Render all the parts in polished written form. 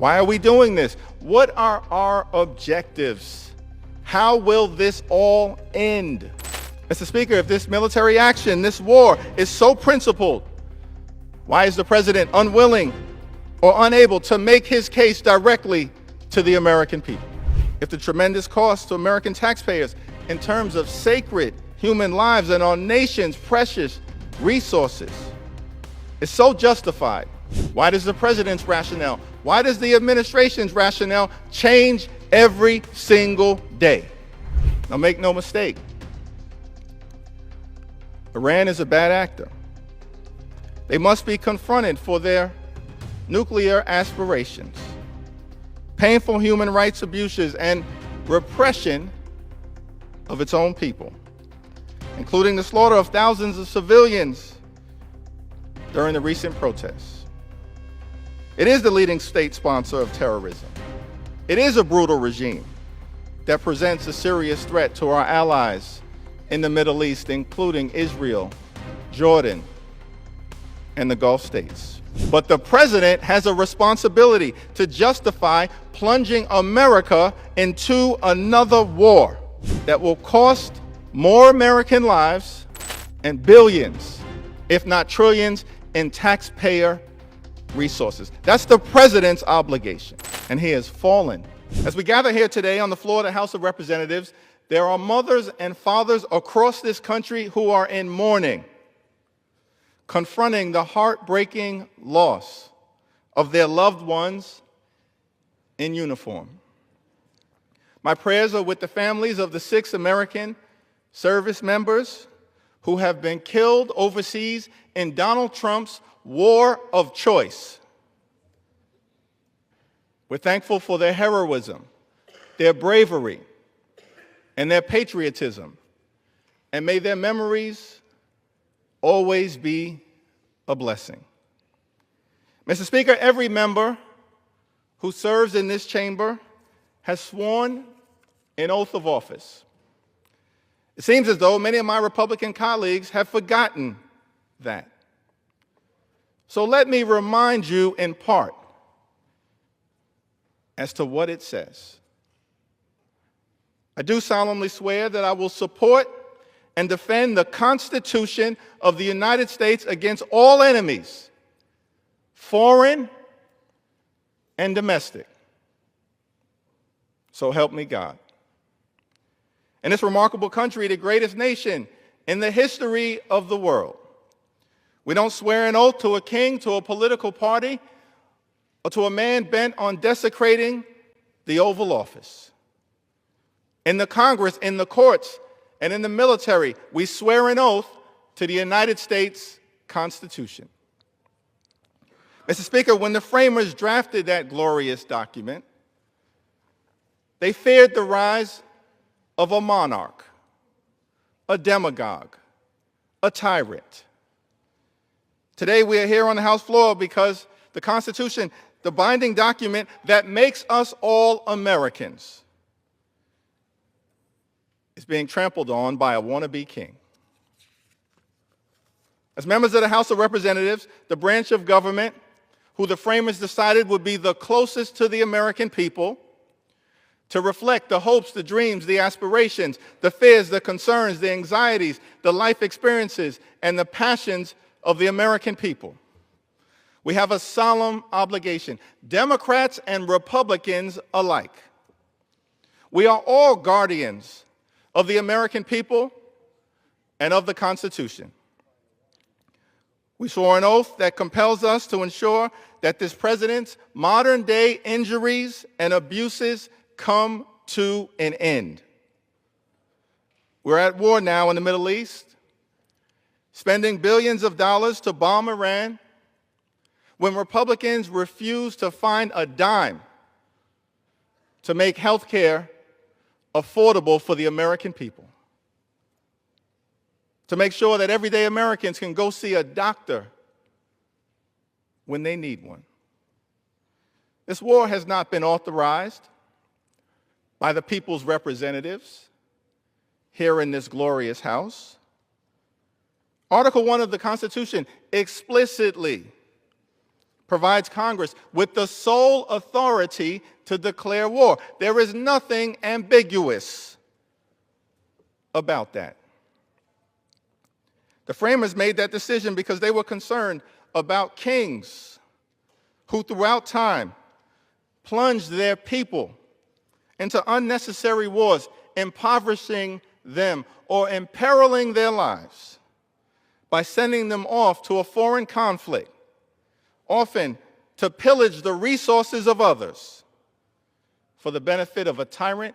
Why are we doing this? What are our objectives? How will this all end? Mr. Speaker, if this military action, this war, is so principled, why is the president unwilling or unable to make his case directly to the American people? If the tremendous cost to American taxpayers in terms of sacred human lives and our nation's precious resources is so justified, why does the president's rationale, why does the administration's rationale change every single day? Now, make no mistake, Iran is a bad actor. They must be confronted for their nuclear aspirations, painful human rights abuses, and repression of its own people, including the slaughter of thousands of civilians during the recent protests. It is the leading state sponsor of terrorism. It is a brutal regime that presents a serious threat to our allies in the Middle East, including Israel, Jordan, and the Gulf states. But the president has a responsibility to justify plunging America into another war that will cost more American lives and billions, if not trillions, in taxpayer resources. That's the president's obligation, and he has fallen. As we gather here today on the floor of the House of Representatives, there are mothers and fathers across this country who are in mourning, confronting the heartbreaking loss of their loved ones in uniform. My prayers are with the families of the 6 American service members who have been killed overseas in Donald Trump's war of choice. We're thankful for their heroism, their bravery, and their patriotism, and may their memories always be a blessing. Mr. Speaker, every member who serves in this chamber has sworn an oath of office. It seems as though many of my Republican colleagues have forgotten that. So let me remind you in part as to what it says. I do solemnly swear that I will support and defend the Constitution of the United States against all enemies, foreign and domestic. So help me God. In this remarkable country, the greatest nation in the history of the world, we don't swear an oath to a king, to a political party, or to a man bent on desecrating the Oval Office. In the Congress, in the courts, and in the military, we swear an oath to the United States Constitution. Mr. Speaker, when the framers drafted that glorious document, they feared the rise of a monarch, a demagogue, a tyrant. Today we are here on the House floor because the Constitution, the binding document that makes us all Americans, is being trampled on by a wannabe king. As members of the House of Representatives, the branch of government who the framers decided would be the closest to the American people, to reflect the hopes, the dreams, the aspirations, the fears, the concerns, the anxieties, the life experiences, and the passions of the American people. We have a solemn obligation, Democrats and Republicans alike. We are all guardians of the American people and of the Constitution. We swore an oath that compels us to ensure that this president's modern-day injuries and abuses come to an end. We're at war now in the Middle East, spending billions of dollars to bomb Iran, when Republicans refuse to find a dime to make health care affordable for the American people, to make sure that everyday Americans can go see a doctor when they need one. This war has not been authorized by the people's representatives here in this glorious House. Article 1 of the Constitution explicitly provides Congress with the sole authority to declare war. There is nothing ambiguous about that. The framers made that decision because they were concerned about kings who throughout time plunged their people into unnecessary wars, impoverishing them or imperiling their lives by sending them off to a foreign conflict, often to pillage the resources of others for the benefit of a tyrant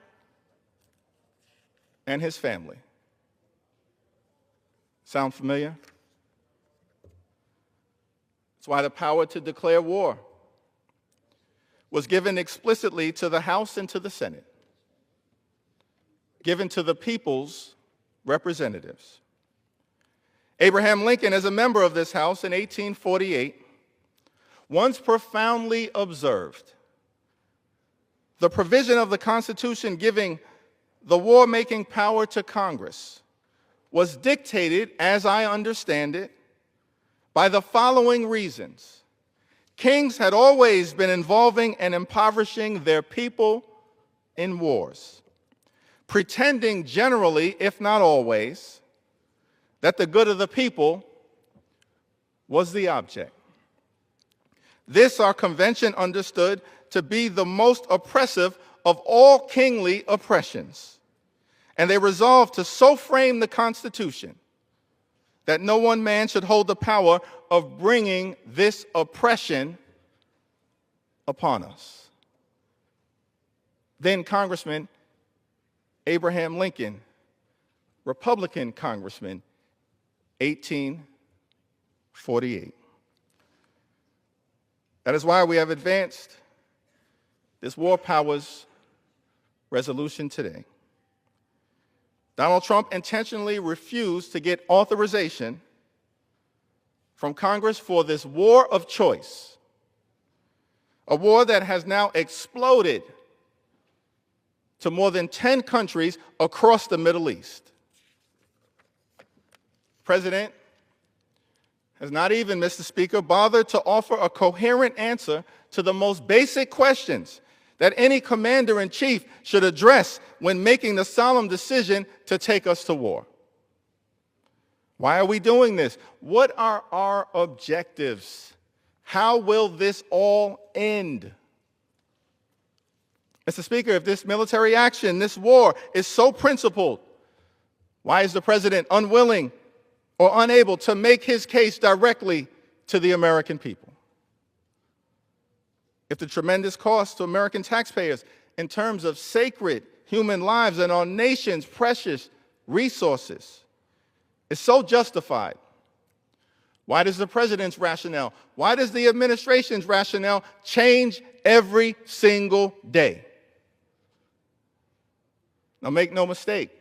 and his family. Sound familiar? That's why the power to declare war was given explicitly to the House and to the Senate, given to the people's representatives. Abraham Lincoln, as a member of this House in 1848, once profoundly observed the provision of the Constitution giving the war-making power to Congress was dictated, as I understand it, by the following reasons. Kings had always been involving and impoverishing their people in wars, pretending generally, if not always, that the good of the people was the object. This our convention understood to be the most oppressive of all kingly oppressions, and they resolved to so frame the Constitution that no one man should hold the power of bringing this oppression upon us. Then Congressman Abraham Lincoln, Republican Congressman, 1848. That is why we have advanced this War Powers resolution today. Donald Trump intentionally refused to get authorization from Congress for this war of choice, a war that has now exploded to more than 10 countries across the Middle East. The President has not even, Mr. Speaker, bothered to offer a coherent answer to the most basic questions that any commander-in-chief should address when making the solemn decision to take us to war. Why are we doing this? What are our objectives? How will this all end? Mr. Speaker, if this military action, this war, is so principled, why is the President unwilling or unable to make his case directly to the American people? If the tremendous cost to American taxpayers in terms of sacred human lives and our nation's precious resources is so justified, why does the President's rationale, why does the administration's rationale change every single day? Now, make no mistake,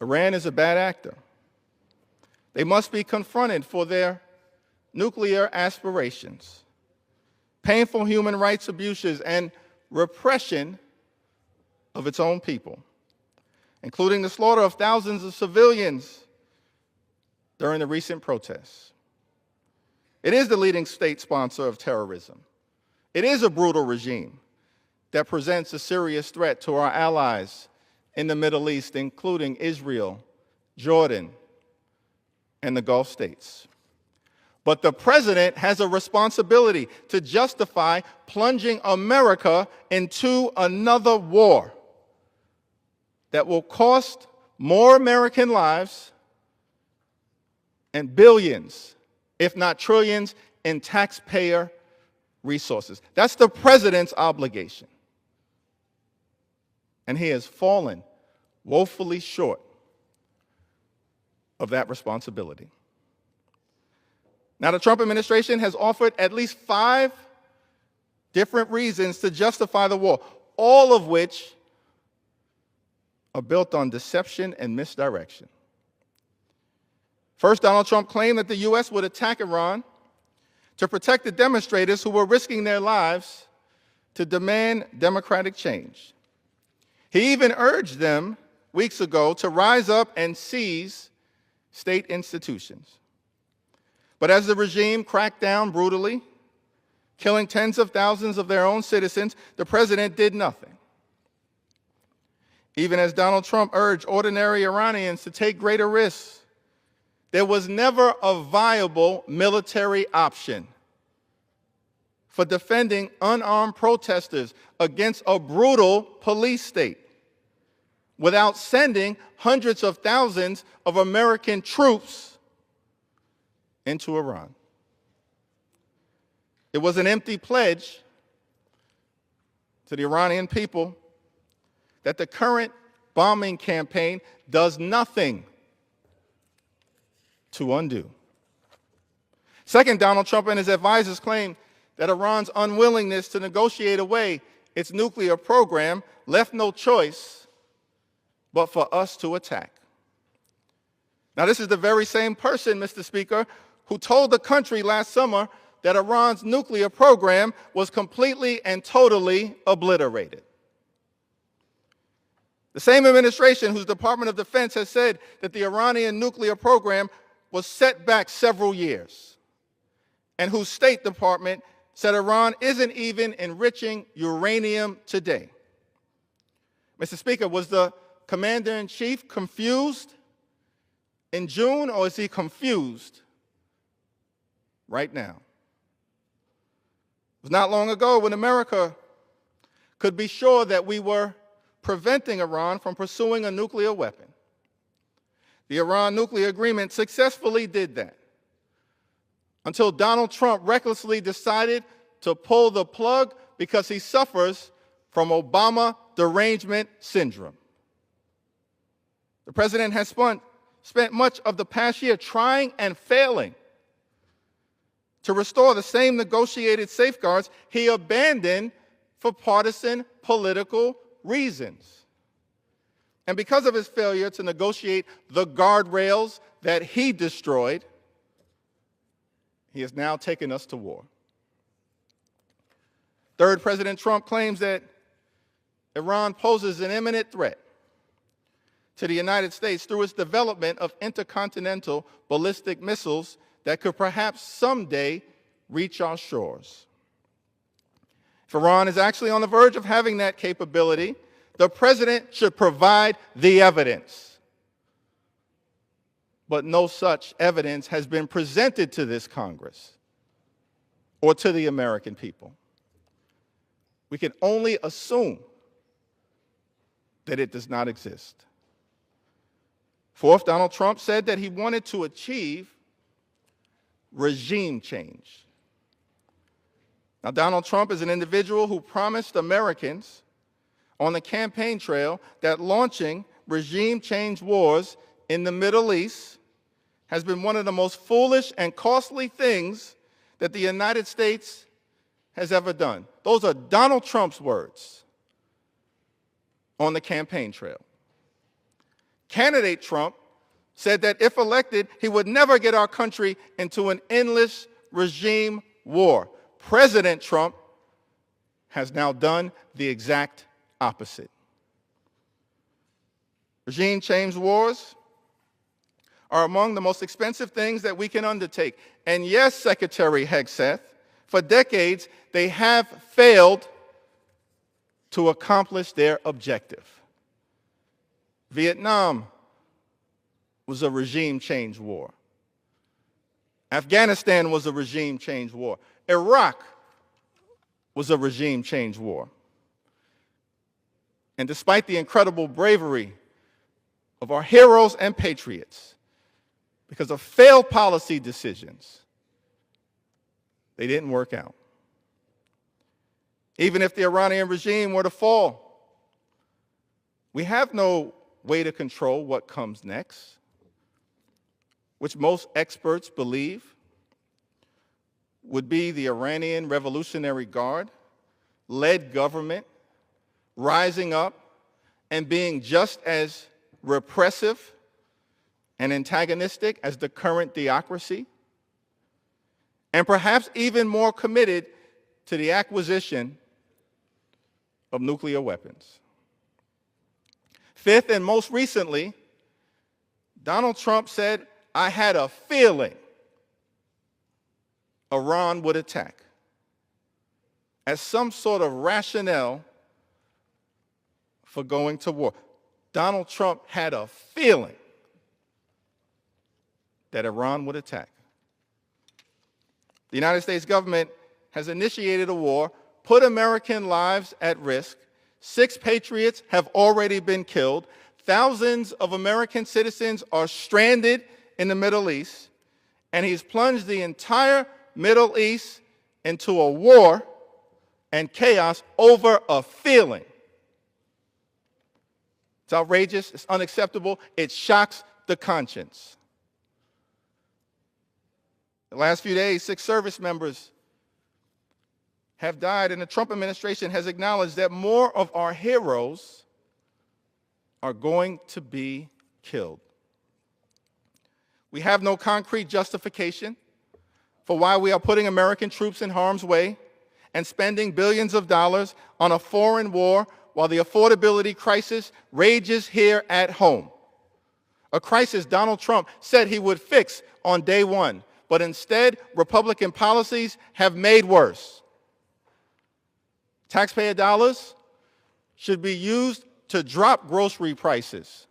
Iran is a bad actor. They must be confronted for their nuclear aspirations, painful human rights abuses, and repression of its own people, including the slaughter of thousands of civilians during the recent protests. It is the leading state sponsor of terrorism. It is a brutal regime that presents a serious threat to our allies in the Middle East, including Israel, Jordan, and the Gulf states. But the President has a responsibility to justify plunging America into another war that will cost more American lives and billions, if not trillions, in taxpayer resources. That's the President's obligation. And he has fallen woefully short of that responsibility. Now, the Trump administration has offered at least 5 different reasons to justify the war, all of which are built on deception and misdirection. First, Donald Trump claimed that the U.S. would attack Iran to protect the demonstrators who were risking their lives to demand democratic change. He even urged them weeks ago to rise up and seize state institutions. But as the regime cracked down brutally, killing tens of thousands of their own citizens, the president did nothing. Even as Donald Trump urged ordinary Iranians to take greater risks, there was never a viable military option for defending unarmed protesters against a brutal police state without sending hundreds of thousands of American troops into Iran. It was an empty pledge to the Iranian people that the current bombing campaign does nothing to undo. Second, Donald Trump and his advisors claim that Iran's unwillingness to negotiate away its nuclear program left no choice but for us to attack. Now, this is the very same person, Mr. Speaker, who told the country last summer that Iran's nuclear program was completely and totally obliterated. The same administration whose Department of Defense has said that the Iranian nuclear program was set back several years, and whose State Department said Iran isn't even enriching uranium today. Mr. Speaker, was the Commander-in-Chief confused in June, or is he confused right now? It was not long ago when America could be sure that we were preventing Iran from pursuing a nuclear weapon. The Iran nuclear agreement successfully did that until Donald Trump recklessly decided to pull the plug because he suffers from Obama derangement syndrome. The president has spent much of the past year trying and failing to restore the same negotiated safeguards he abandoned for partisan political reasons. And because of his failure to negotiate the guardrails that he destroyed, he has now taken us to war. Third, President Trump claims that Iran poses an imminent threat to the United States through its development of intercontinental ballistic missiles that could perhaps someday reach our shores. If Iran is actually on the verge of having that capability, the president should provide the evidence. But no such evidence has been presented to this Congress or to the American people. We can only assume that it does not exist. Fourth, Donald Trump said that he wanted to achieve regime change. Now, Donald Trump is an individual who promised Americans on the campaign trail that launching regime change wars in the Middle East has been one of the most foolish and costly things that the United States has ever done. Those are Donald Trump's words on the campaign trail. Candidate Trump said that if elected, he would never get our country into an endless regime war. President Trump has now done the exact opposite. Regime change wars are among the most expensive things that we can undertake. And yes, Secretary Hegseth, for decades, they have failed to accomplish their objective. Vietnam was a regime change war. Afghanistan was a regime change war. Iraq was a regime change war. And despite the incredible bravery of our heroes and patriots, because of failed policy decisions, they didn't work out. Even if the Iranian regime were to fall, we have no way to control what comes next, which most experts believe would be the Iranian Revolutionary Guard-led government rising up and being just as repressive and antagonistic as the current theocracy, and perhaps even more committed to the acquisition of nuclear weapons. Fifth, and most recently, Donald Trump said, "I had a feeling Iran would attack as some sort of rationale for going to war. Donald Trump had a feeling that Iran would attack. The United States government has initiated a war, put American lives at risk. 6 patriots have already been killed. Thousands of American citizens are stranded in the Middle East, and he's plunged the entire Middle East into a war and chaos over a feeling. It's outrageous, it's unacceptable, it shocks the conscience. The last few days, 6 service members have died, and the Trump administration has acknowledged that more of our heroes are going to be killed. We have no concrete justification for why we are putting American troops in harm's way and spending billions of dollars on a foreign war while the affordability crisis rages here at home. A crisis Donald Trump said he would fix on day one, but instead, Republican policies have made worse. Taxpayer dollars should be used to drop grocery prices,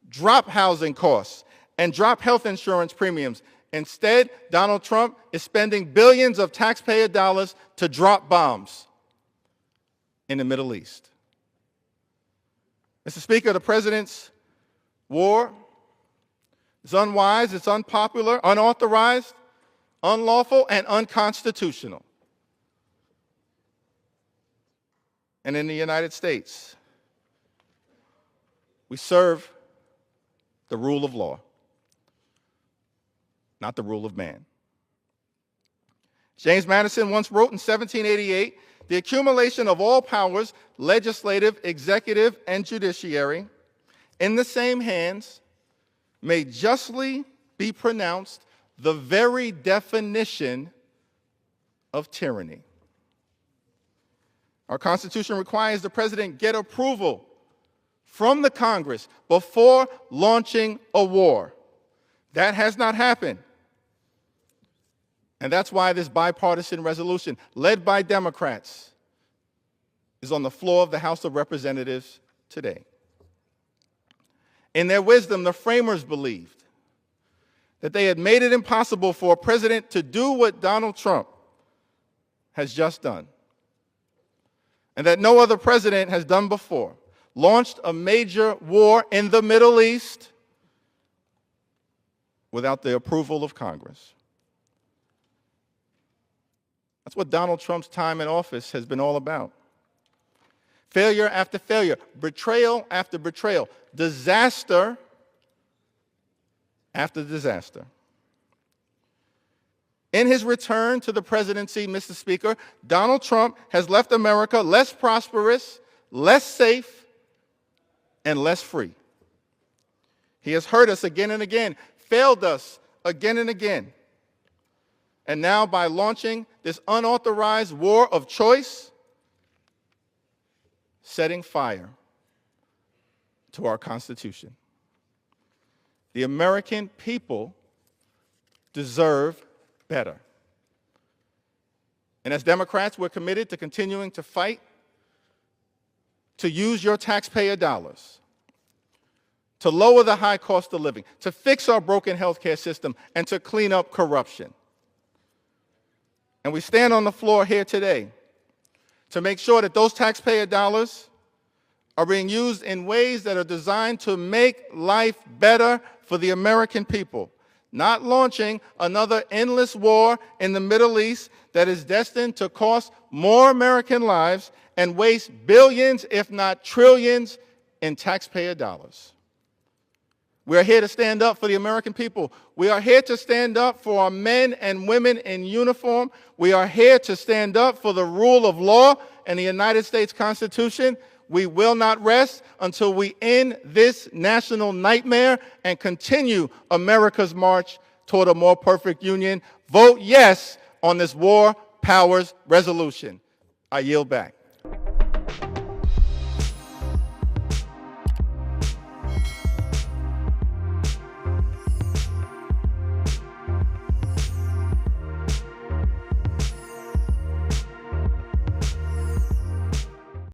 drop housing costs, and drop health insurance premiums. Instead, Donald Trump is spending billions of taxpayer dollars to drop bombs in the Middle East. Mr. Speaker, the president's war is unwise, it's unpopular, unauthorized, unlawful, and unconstitutional. And in the United States, we serve the rule of law, not the rule of man. James Madison once wrote in 1788, "The accumulation of all powers, legislative, executive, and judiciary, in the same hands, may justly be pronounced the very definition of tyranny." Our Constitution requires the president get approval from the Congress before launching a war. That has not happened. And that's why this bipartisan resolution, led by Democrats, is on the floor of the House of Representatives today. In their wisdom, the framers believed that they had made it impossible for a president to do what Donald Trump has just done, and that no other president has done before, launched a major war in the Middle East without the approval of Congress. That's what Donald Trump's time in office has been all about. Failure after failure, betrayal after betrayal, disaster after disaster. In his return to the presidency, Mr. Speaker, Donald Trump has left America less prosperous, less safe, and less free. He has hurt us again and again, failed us again and again. And now, by launching this unauthorized war of choice, setting fire to our Constitution. The American people deserve better. And as Democrats, we're committed to continuing to fight to use your taxpayer dollars to lower the high cost of living, to fix our broken healthcare system, and to clean up corruption. And we stand on the floor here today to make sure that those taxpayer dollars are being used in ways that are designed to make life better for the American people, not launching another endless war in the Middle East that is destined to cost more American lives and waste billions, if not trillions, in taxpayer dollars. We are here to stand up for the American people. We are here to stand up for our men and women in uniform. We are here to stand up for the rule of law and the United States Constitution. We will not rest until we end this national nightmare and continue America's march toward a more perfect union. Vote yes on this war powers resolution. I yield back.